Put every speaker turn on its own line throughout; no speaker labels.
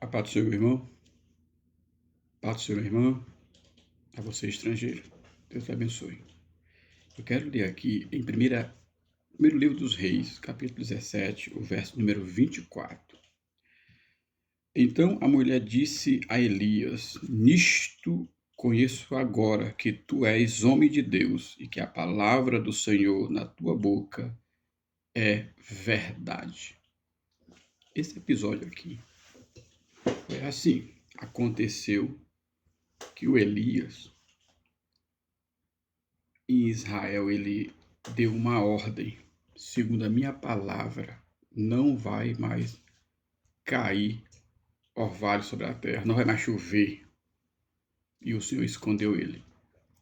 A paz do Senhor, meu irmão. Paz do Senhor, minha irmã. A você, estrangeiro. Deus te abençoe. Eu quero ler aqui em primeiro livro dos Reis, capítulo 17, o verso número 24. Então a mulher disse a Elias: Nisto conheço agora que tu és homem de Deus e que a palavra do Senhor na tua boca é verdade. Esse episódio aqui foi assim. Aconteceu que o Elias, em Israel, ele deu uma ordem, segundo a minha palavra, não vai mais cair orvalho sobre a terra, não vai mais chover. E o Senhor escondeu ele,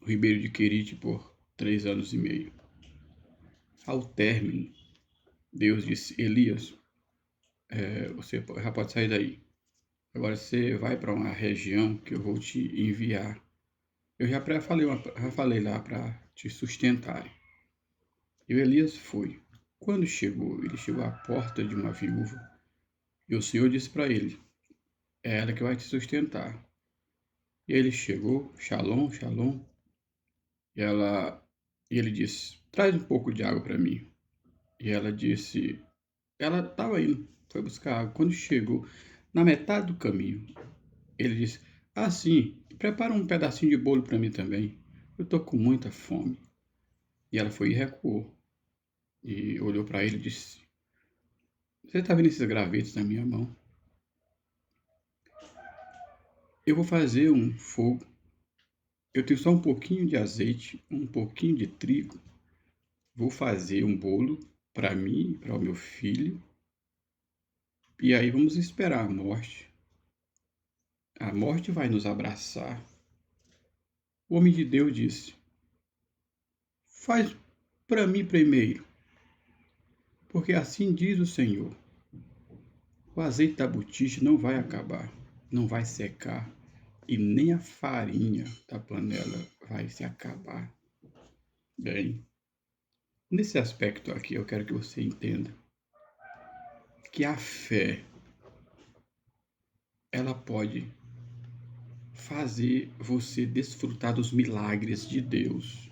o ribeiro de Querite, por 3 anos e meio. Ao término, Deus disse: Elias, você já pode sair daí. Agora você vai para uma região que eu vou te enviar. Eu já falei lá para te sustentarem. E o Elias foi. Quando chegou, ele chegou à porta de uma viúva. E o Senhor disse para ele: é ela que vai te sustentar. E ele chegou, Shalom, Shalom. E ele disse: traz um pouco de água para mim. E ela disse: ela estava indo, foi buscar água. Quando chegou, na metade do caminho, ele disse: ah, sim, prepara um pedacinho de bolo para mim também. Eu estou com muita fome. E ela foi e recuou. E olhou para ele e disse: você está vendo esses gravetos na minha mão? Eu vou fazer um fogo. Eu tenho só um pouquinho de azeite, um pouquinho de trigo. Vou fazer um bolo para mim, para o meu filho. E aí vamos esperar a morte. A morte vai nos abraçar. O homem de Deus disse: faz para mim primeiro, porque assim diz o Senhor: o azeite da botija não vai acabar, não vai secar, e nem a farinha da panela vai se acabar. Bem, nesse aspecto aqui eu quero que você entenda que a fé, ela pode fazer você desfrutar dos milagres de Deus.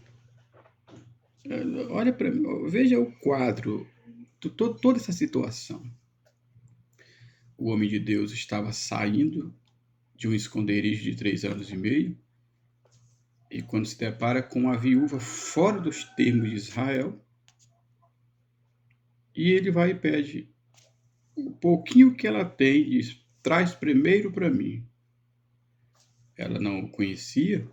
Olha para mim, veja o quadro, toda essa situação. O homem de Deus estava saindo de um esconderijo de 3 anos e meio, e quando se depara com uma viúva fora dos termos de Israel, e ele vai e pede o pouquinho que ela tem, diz: traz primeiro para mim. Ela não o conhecia,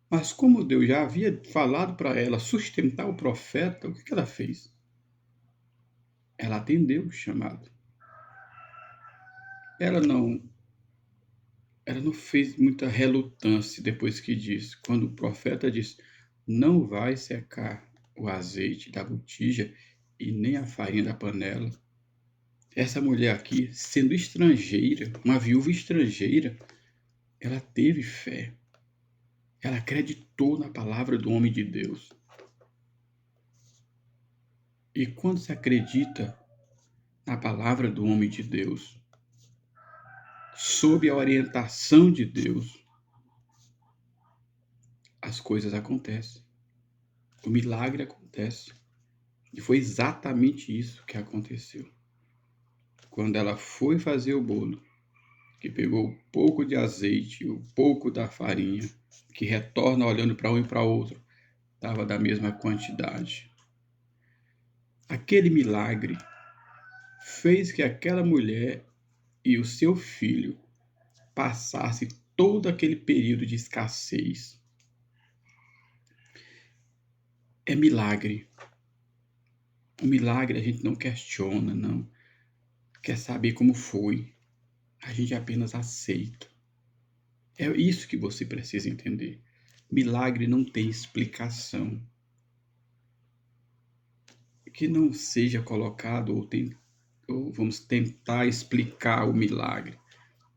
mas como Deus já havia falado para ela sustentar o profeta, o que ela fez? Ela atendeu o chamado. Ela não fez muita relutância depois que disse. Quando o profeta disse: não vai secar o azeite da botija e nem a farinha da panela. Essa mulher aqui, sendo estrangeira, uma viúva estrangeira, ela teve fé. Ela acreditou na palavra do homem de Deus. E quando se acredita na palavra do homem de Deus, sob a orientação de Deus, as coisas acontecem. O milagre acontece. E foi exatamente isso que aconteceu. Quando ela foi fazer o bolo, que pegou um pouco de azeite, um pouco da farinha, que retorna olhando para um e para outro, estava da mesma quantidade. Aquele milagre fez que aquela mulher e o seu filho passassem todo aquele período de escassez. É milagre. O milagre a gente não questiona, não quer saber como foi. A gente apenas aceita. É isso que você precisa entender. Milagre não tem explicação. Que não seja colocado ou vamos tentar explicar o milagre.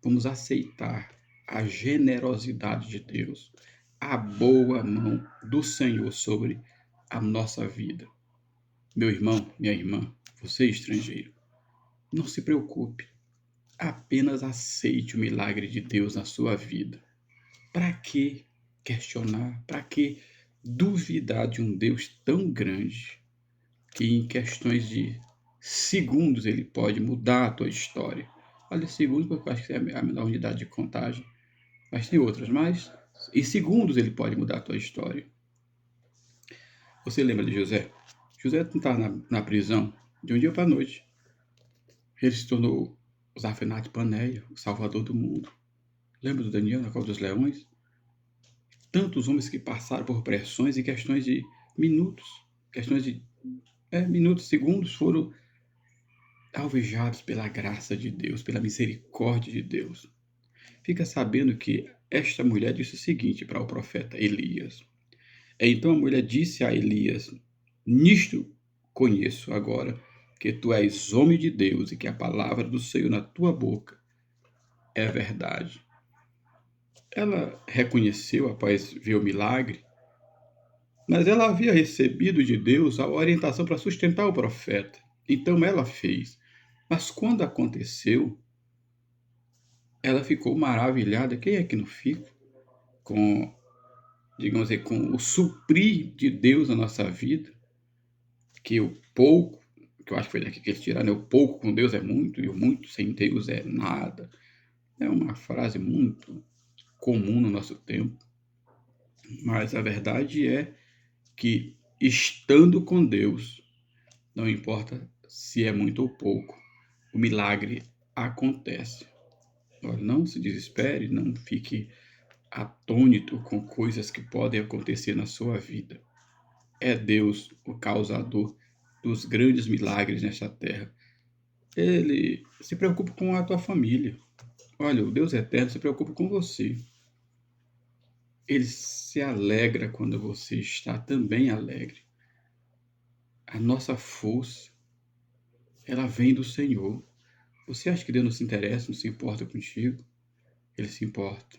Vamos aceitar a generosidade de Deus, a boa mão do Senhor sobre a nossa vida. Meu irmão, minha irmã, você estrangeiro, não se preocupe. Apenas aceite o milagre de Deus na sua vida. Para que questionar? Para que duvidar de um Deus tão grande que em questões de segundos ele pode mudar a tua história? Olha, segundos porque eu acho que é a menor unidade de contagem, mas tem outras, mas em segundos ele pode mudar a tua história. Você lembra de José? José não estava na prisão de um dia para a noite. Ele se tornou o Zafenate Paneia, o salvador do mundo. Lembra do Daniel na cova dos leões? Tantos homens que passaram por pressões em questões de minutos, minutos, segundos, foram alvejados pela graça de Deus, pela misericórdia de Deus. Fica sabendo que esta mulher disse o seguinte para o profeta Elias. Então a mulher disse a Elias: nisto conheço agora que tu és homem de Deus e que a palavra do Senhor na tua boca é verdade. Ela reconheceu após ver o milagre, mas ela havia recebido de Deus a orientação para sustentar o profeta. Então ela fez. Mas quando aconteceu, ela ficou maravilhada. Quem é que não fica com, digamos assim, com o suprir de Deus na nossa vida? Que o pouco, que eu acho que foi daqui que eles tiraram, né? O pouco com Deus é muito e o muito sem Deus é nada. É uma frase muito comum no nosso tempo. Mas a verdade é que, estando com Deus, não importa se é muito ou pouco, o milagre acontece. Não se desespere, não fique atônito com coisas que podem acontecer na sua vida. É Deus o causador dos grandes milagres nesta terra. Ele se preocupa com a tua família. Olha, o Deus eterno se preocupa com você. Ele se alegra quando você está também alegre. A nossa força, ela vem do Senhor. Você acha que Deus não se interessa, não se importa contigo? Ele se importa.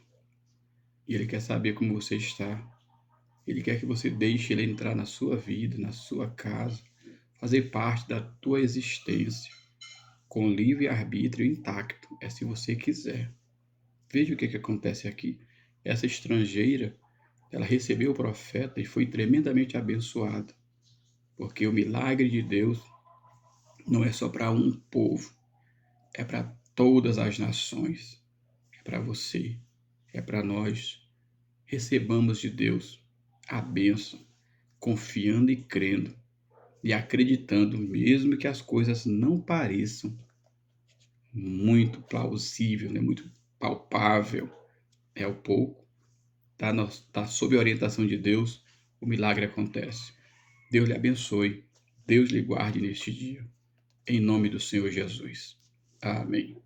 E Ele quer saber como você está. Ele quer que você deixe Ele entrar na sua vida, na sua casa, fazer parte da tua existência, com livre-arbítrio intacto, é se você quiser. Veja o que acontece aqui. Essa estrangeira, ela recebeu o profeta e foi tremendamente abençoada, porque o milagre de Deus não é só para um povo, é para todas as nações, é para você, é para nós. Recebamos de Deus a bênção, confiando e crendo e acreditando, mesmo que as coisas não pareçam muito plausível, né? Muito palpável. É o pouco, tá sob a orientação de Deus, o milagre acontece. Deus lhe abençoe, Deus lhe guarde neste dia. Em nome do Senhor Jesus. Amém.